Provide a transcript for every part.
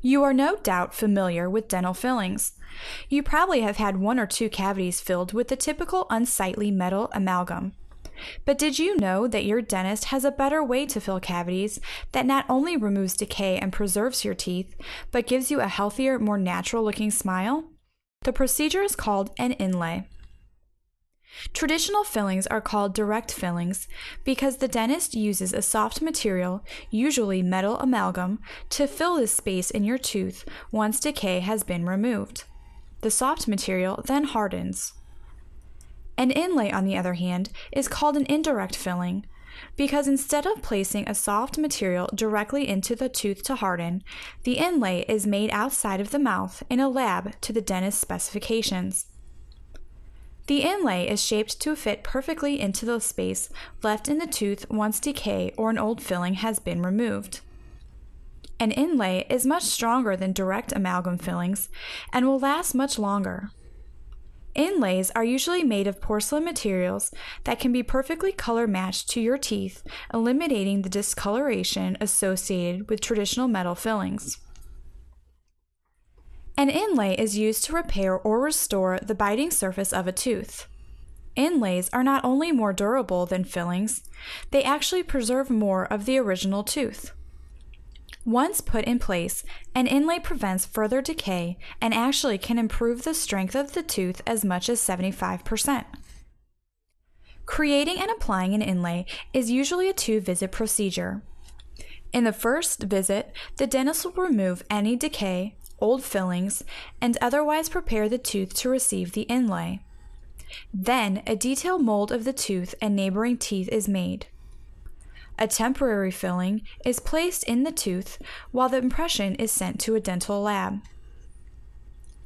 You are no doubt familiar with dental fillings. You probably have had one or two cavities filled with the typical unsightly metal amalgam. But did you know that your dentist has a better way to fill cavities that not only removes decay and preserves your teeth, but gives you a healthier, more natural-looking smile? The procedure is called an inlay. Traditional fillings are called direct fillings because the dentist uses a soft material, usually metal amalgam, to fill the space in your tooth once decay has been removed. The soft material then hardens. An inlay, on the other hand, is called an indirect filling because instead of placing a soft material directly into the tooth to harden, the inlay is made outside of the mouth in a lab to the dentist's specifications. The inlay is shaped to fit perfectly into the space left in the tooth once decay or an old filling has been removed. An inlay is much stronger than direct amalgam fillings and will last much longer. Inlays are usually made of porcelain materials that can be perfectly color matched to your teeth, eliminating the discoloration associated with traditional metal fillings. An inlay is used to repair or restore the biting surface of a tooth. Inlays are not only more durable than fillings, they actually preserve more of the original tooth. Once put in place, an inlay prevents further decay and actually can improve the strength of the tooth as much as 75%. Creating and applying an inlay is usually a 2-visit procedure. In the first visit, the dentist will remove any decay, old fillings, and otherwise prepare the tooth to receive the inlay. Then, a detailed mold of the tooth and neighboring teeth is made. A temporary filling is placed in the tooth while the impression is sent to a dental lab.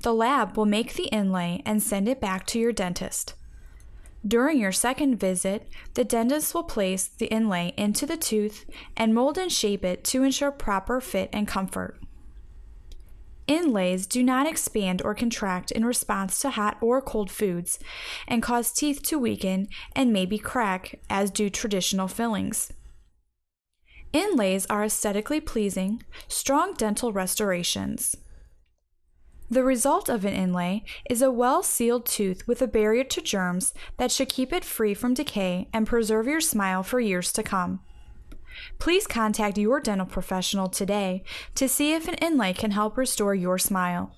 The lab will make the inlay and send it back to your dentist. During your second visit, the dentist will place the inlay into the tooth and mold and shape it to ensure proper fit and comfort. Inlays do not expand or contract in response to hot or cold foods and cause teeth to weaken and maybe crack, as do traditional fillings. Inlays are aesthetically pleasing, strong dental restorations. The result of an inlay is a well-sealed tooth with a barrier to germs that should keep it free from decay and preserve your smile for years to come. Please contact your dental professional today to see if an inlay can help restore your smile.